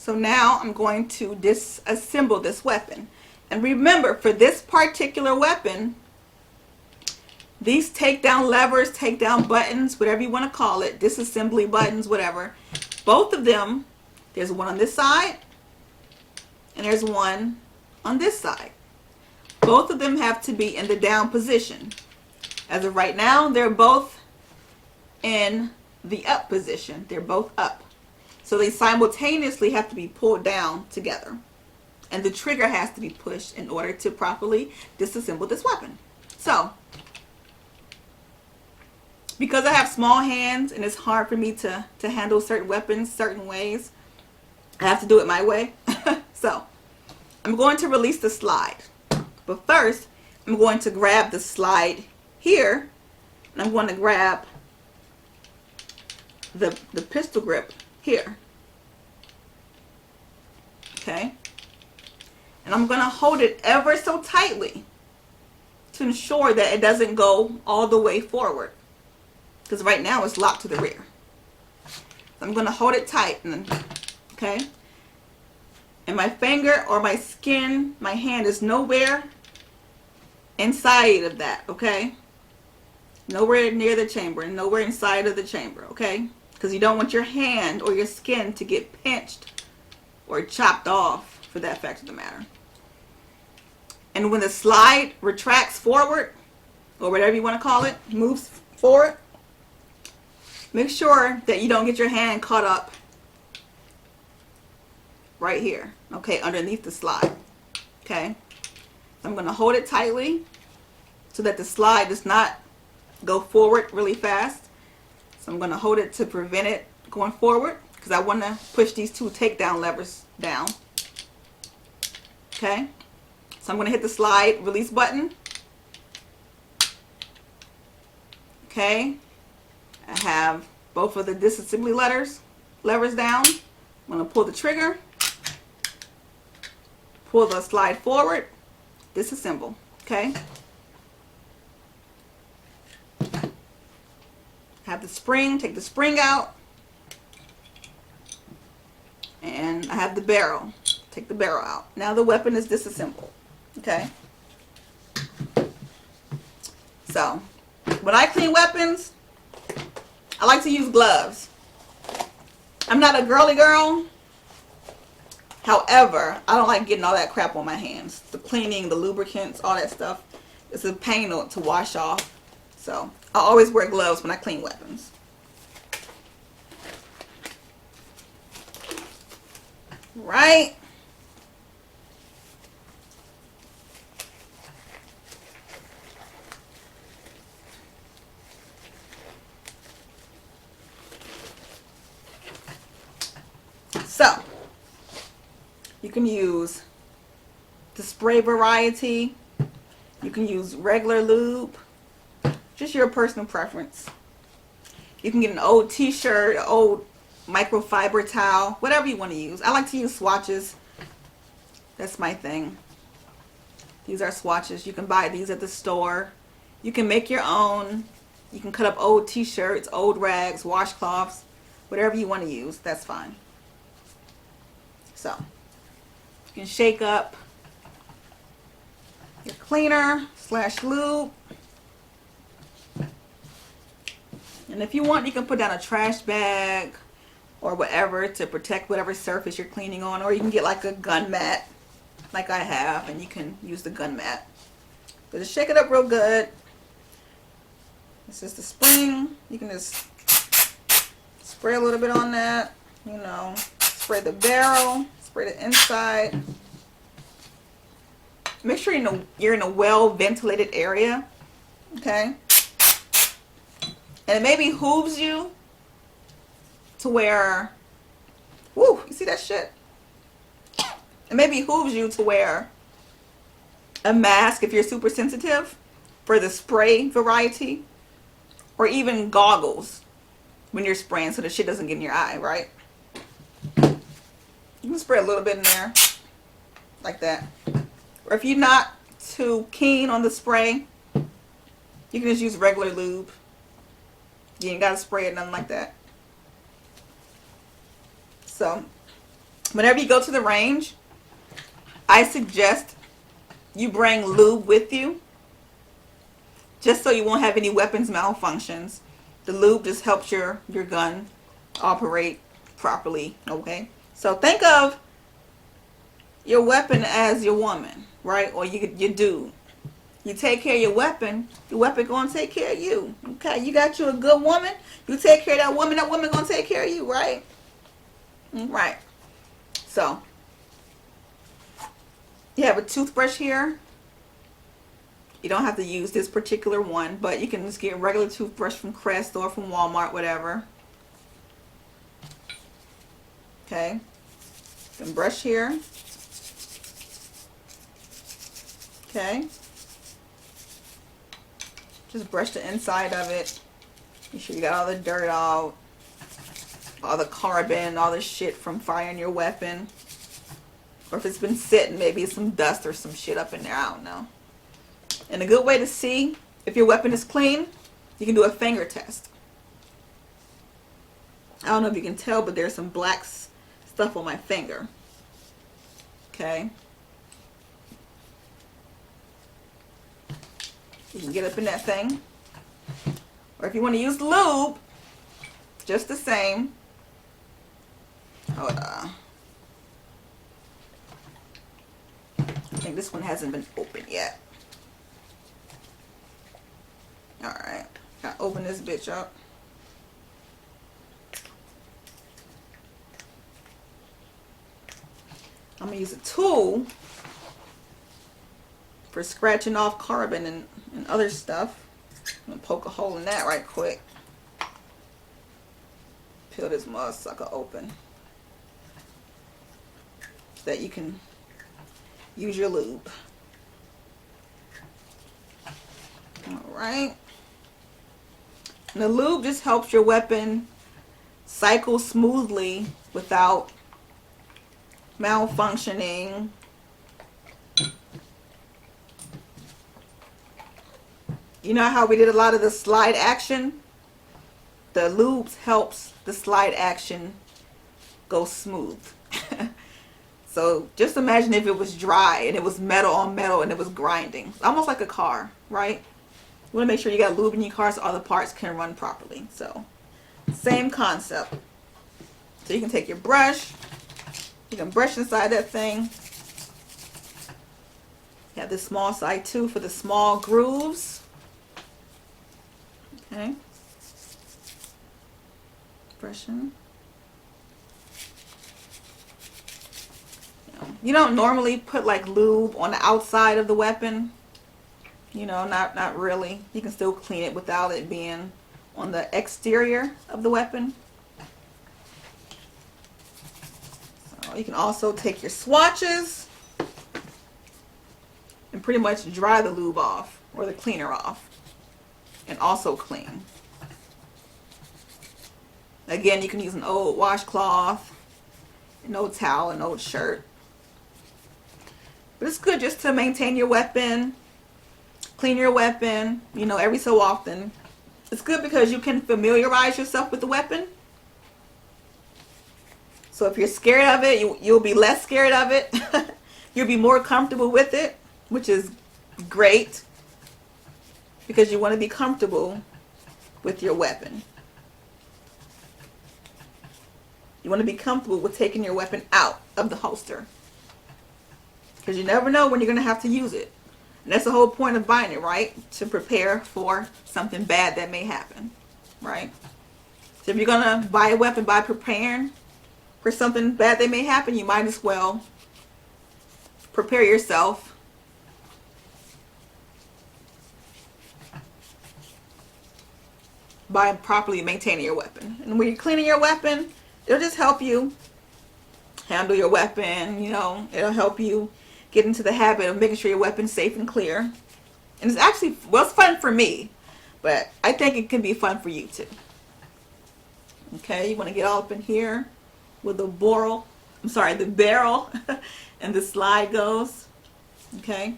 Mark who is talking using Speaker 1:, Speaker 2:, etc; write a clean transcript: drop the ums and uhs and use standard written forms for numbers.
Speaker 1: So now I'm going to disassemble this weapon. And remember, for this particular weapon, these takedown levers, takedown buttons, whatever you want to call it, disassembly buttons, whatever, both of them, there's one on this side and there's one on this side. Both of them have to be in the down position. As of right now, they're both in the up position. They're both up. So they simultaneously have to be pulled down together. And the trigger has to be pushed in order to properly disassemble this weapon. So, because I have small hands and it's hard for me to handle certain weapons certain ways, I have to do it my way. So, I'm going to release the slide. But first, I'm going to grab the slide here, and I'm going to grab the pistol grip here. Okay? And I'm going to hold it ever so tightly to ensure that it doesn't go all the way forward. Because right now it's locked to the rear. So I'm going to hold it tight. Okay? And my finger or my skin, my hand is nowhere inside of that. Okay? Nowhere near the chamber and nowhere inside of the chamber. Okay? Because you don't want your hand or your skin to get pinched or chopped off, for that fact of the matter. And when the slide retracts forward, or whatever you want to call it, moves forward, make sure that you don't get your hand caught up right here, okay, underneath the slide. Okay, so I'm going to hold it tightly so that the slide does not go forward really fast. So I'm going to hold it to prevent it going forward, because I want to push these two takedown levers down. Okay, so I'm going to hit the slide release button. Okay, I have both of the disassembly levers down. I'm going to pull the trigger, pull the slide forward, disassemble. Okay, have the spring, take the spring out, and I have the barrel. Take the barrel out. Now the weapon is disassembled. Okay. So, when I clean weapons, I like to use gloves. I'm not a girly girl. However, I don't like getting all that crap on my hands. The cleaning, the lubricants, all that stuff. It's a pain to wash off. So, I always wear gloves when I clean weapons. Right? So, you can use the spray variety. You can use regular lube. Just your personal preference. You can get an old t-shirt, an old microfiber towel, whatever you want to use. I like to use swatches. That's my thing. These are swatches. You can buy these at the store. You can make your own. You can cut up old t-shirts, old rags, washcloths, whatever you want to use. That's fine. So, you can shake up your cleaner / lube. And if you want, you can put down a trash bag or whatever to protect whatever surface you're cleaning on. Or you can get like a gun mat, like I have, and you can use the gun mat. But just shake it up real good. This is the spring. You can just spray a little bit on that, you know. Spray the barrel, spray the inside. Make sure you're in a well ventilated area, okay? And it maybe behooves you to wear, whoo, you see that shit? It maybe behooves you to wear a mask if you're super sensitive for the spray variety, or even goggles when you're spraying so the shit doesn't get in your eye, right? You can spray a little bit in there, like that. Or if you're not too keen on the spray, you can just use regular lube. You ain't gotta spray it, nothing like that. So, Whenever you go to the range, I suggest you bring lube with you, just so you won't have any weapons malfunctions. The lube just helps your gun operate properly, okay? So think of your weapon as your woman, right? Or your dude. You take care of your weapon gonna take care of you, okay? You got you a good woman, you take care of that woman gonna take care of you, right? Right. So, you have a toothbrush here. You don't have to use this particular one, but you can just get a regular toothbrush from Crest or from Walmart, whatever. Okay. Then brush here. Okay. Just brush the inside of it. Make sure you got all the dirt out, all the carbon, all the shit from firing your weapon. Or if it's been sitting, maybe some dust or some shit up in there, I don't know. And a good way to see if your weapon is clean, you can do a finger test. I don't know if you can tell, but there's some black stuff on my finger. Okay. You can get up in that thing. Or if you want to use lube, just the same. Hold on. I think this one hasn't been opened yet. Alright, gotta open this bitch up. I'm gonna use a tool for scratching off carbon and other stuff. I'm gonna poke a hole in that right quick. Peel this mud sucker open so that you can use your lube. Alright. And the lube just helps your weapon cycle smoothly without malfunctioning. You know how we did a lot of the slide action? The lube helps the slide action go smooth. So just imagine if it was dry and it was metal on metal and it was grinding. Almost like a car, right? You want to make sure you got lube in your car so all the parts can run properly. So, same concept. So you can take your brush. You can brush inside that thing. You have this small side too for the small grooves. Okay. Brushing. You don't normally put like lube on the outside of the weapon. You know, not really. You can still clean it without it being on the exterior of the weapon. So you can also take your swatches and pretty much dry the lube off or the cleaner off and also clean. Again, you can use an old washcloth, an old towel, an old shirt. But it's good just to maintain your weapon, clean your weapon, you know, every so often. It's good because you can familiarize yourself with the weapon. So if you're scared of it, you'll be less scared of it. You'll be more comfortable with it, which is great because you want to be comfortable with your weapon. You want to be comfortable with taking your weapon out of the holster because you never know when you're going to have to use it. And that's the whole point of buying it, right? To prepare for something bad that may happen, right? So if you're going to buy a weapon by preparing for something bad that may happen, you might as well prepare yourself by properly maintaining your weapon. And when you're cleaning your weapon, it'll just help you handle your weapon, you know, it'll help you get into the habit of making sure your weapon's safe and clear. And it's actually, well, it's fun for me, but I think it can be fun for you too. Okay, you want to get all up in here with the barrel and the slide goes. Okay,